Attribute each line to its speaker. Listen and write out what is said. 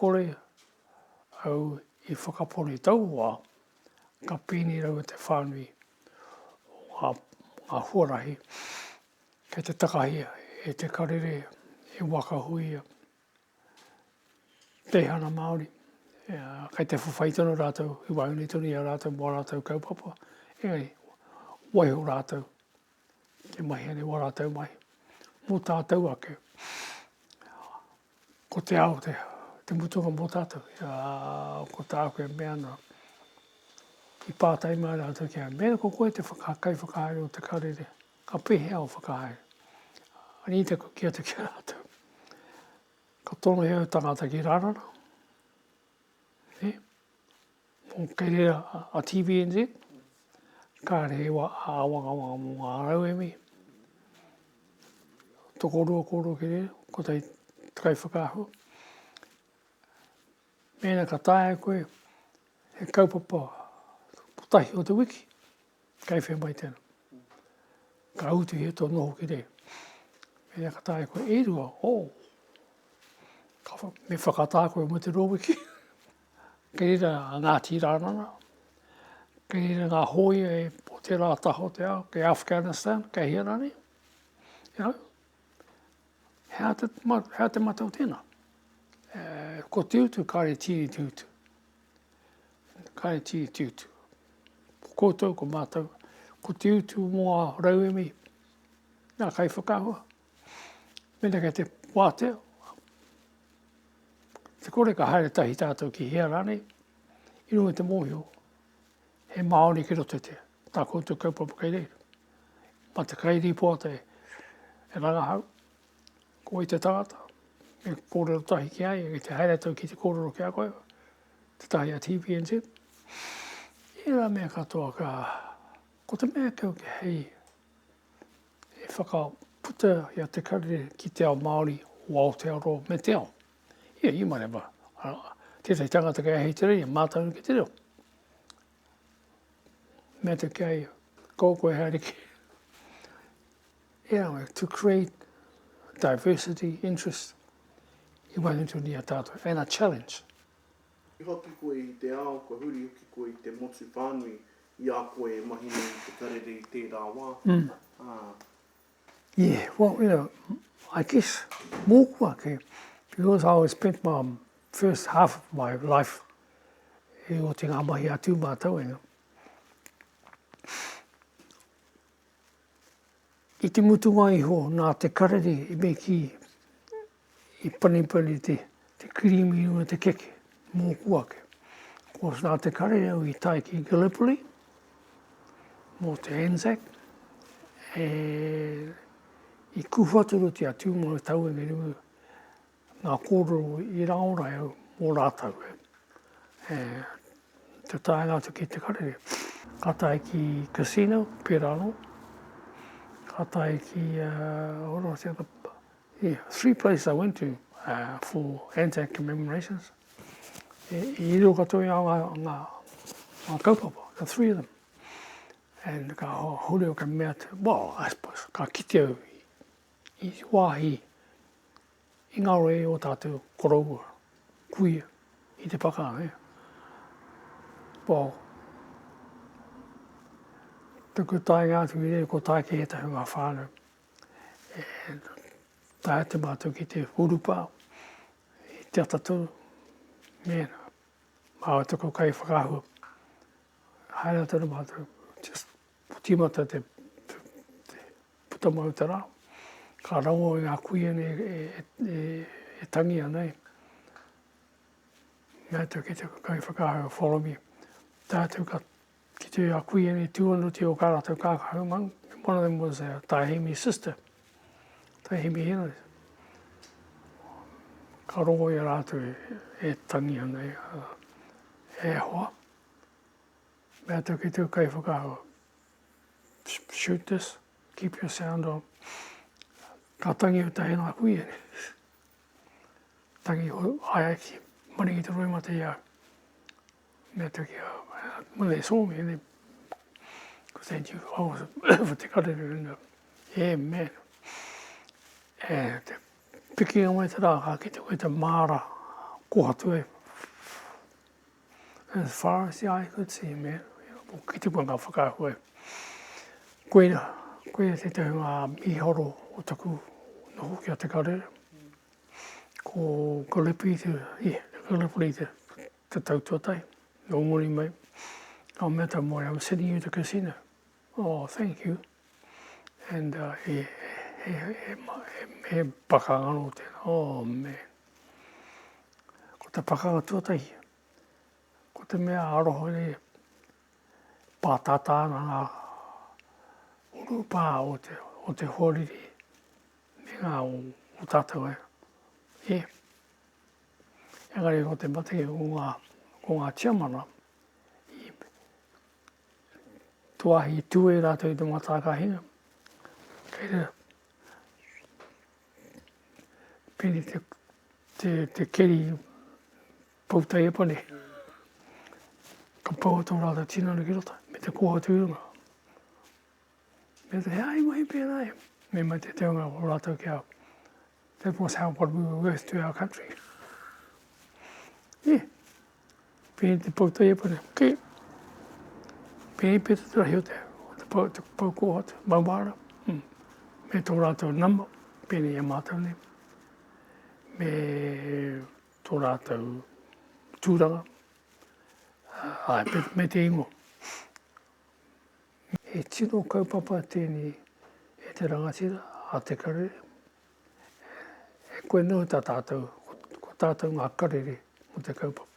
Speaker 1: kore au I whakapori tau wā, ka pēni rau te whānui ngā huarahi kei te takahia e te karere e wakahui te hana Māori. Kei te whawhaitono rātou I wauni tuni a rātou mō rātou kaupapa. Engari, waiho rātou te mahi ane wā rātou mai. Mō tātou ake, ko te ao te mutunga mō tātou. Ko tā koe mea nā. I pātai mai rātou kia, mea ko koe te kai whakahaere o te karere. Ka pehea o whakahaere. Ani te kia te kia rātou. Ka tono hea tangata ki rārana. Mō kei rea a TVNZ. Ka re wa a wanga mō ngā rau e mi. Toko rua koro ki rea, ko tei kai whakaahua. Mēna ka tae koe, he kaupapa putahi o te wiki, kai whea mai tēnā. Ka autu he tō noho ki rea. Mēna ka tae koe, e rua, me whakatā koe mo te roa wiki. Kei rira ngā tirānana, kei rira ngā hoi e po te rā taho te ao, kei Afghanistan, kei hirani. You know, hea te matau tēnā. Ko te utu, kāre tiri te utu. Kāre tiri te utu. Ko koutou, ko mātou. Ko te utu mua rauemi, nā kai whakahua. Mena kei te wāteo. Te kore ka haere tahi tātou ki hea rane, I runga te mōhio, he Māori ki roto te, tā koutou kaupapa kei reira. Ma te kairi poata e rangahau, ko I te tangata, me kōrero tahi ki ai, e te haere tau ki te kōrero ki a koe, te tahi a TVNZ. I rā mea katoa ko te mea kau ki hei, e whakaputa ia te karere ki te ao Māori o Aotearoa me te ao. Ia, I mai rewa. Tētai tangata kei hei te rei, mātaunu ki te reo. Mea te kei, kōkoe haere ki. Ia, to create diversity, interest, I wainutuni ni a tātou, and a challenge.
Speaker 2: I hoki koe I te ao, koe huri hoki koe I te motu whānui, I a koe e mahi nei te karere I tērā wā.
Speaker 1: Yeah, well, you know, I guess, mōkua ke, because I spent my first half of my life e o te ngā mahi atu mātauenga. I te mutunga iho nā te karere I me ki I panipani te kirimi o te keke, mōkua ke. Ko nā te karere au I tai ki Gallipoli, mō te Anzac, I kuwhaturu te atu mō tauenga nimu, ngā kōrero I raorai au mō rātau. Te tāenga atu ki te karere. Ka tai ki casino, Perano. Ka tai ki, three places I went to for Anzac commemorations. I iro katoa au ngā kaupapa, the three of them. And ka hore o ka mea te, well, I suppose, ka kite au I wāhi. I ngā roe o tātou koroua, kuia, I te whakaanga. Well, tuku taenga atu I rea ko tae ke he tahi ngā whānau. Tae te mātou ki te urupā, I te ataturu. Mena, māua tuku kai whakahua. Haere atara mātou, just putimata te putamau te rā. Ka rango I ngā kuia e tangi anei. Mea tau ki te kai whakahau, follow me. Tātou ki te a kuia ni tūanuti o kā rātou kākahau mang. One of them was Taihemi's sister, Taihemi Henry. Ka rongo I rātou e tangi anei, e hoa. Mea tau ki te kai whakahau, shoot this, keep your sound on. Ka tangi o tahi ngā kuia. Tangi o ai ki maringi te roimata I au. Mea tau ki au. When they saw me, because they knew I was for te karere. Yeah, man. And te piki o mai te rā, ka ki te koe te māra ko atu e. As far as the eye could see, man. Ki te wanga whakaahua e. Koe te te ngā mihoro o taku noho kia te karere. Ko Gallipoli te tautuatai. O ngori mai. Oh, meta more, I'm sending you to the casino. Oh, thank you. And he pakanga tēnā. Oh, man. Ko te pakanga tuatahi. Ko te mea aroho e pātata ngā urupā o te horiri. Me ngā o tātou e. E. Engari ko te mate ko ngā tiamana. Tuahi tue rātou i te mātākahinga. Kei rea. Pēni te keri poutai e pane. Ka pau tō rātou tinana ki rota. Me te koha tūrunga. Me te hei mahi pēnā e. Me mai te teunga o rātou ki au. That was how what we were worth to our country. Yeah. Pēni te poutai e pane. Kei. Pēni pēta te rahi o te pau kohata, mauara. Me tō rātou nama, pēni e mātou ne. Me tō rātou tūranga. Me te ingo. E tino kaupapa tēni e te rangatira a te karere. E koe nau tā tātou, ko tātou ngā karere mo te kaupapa.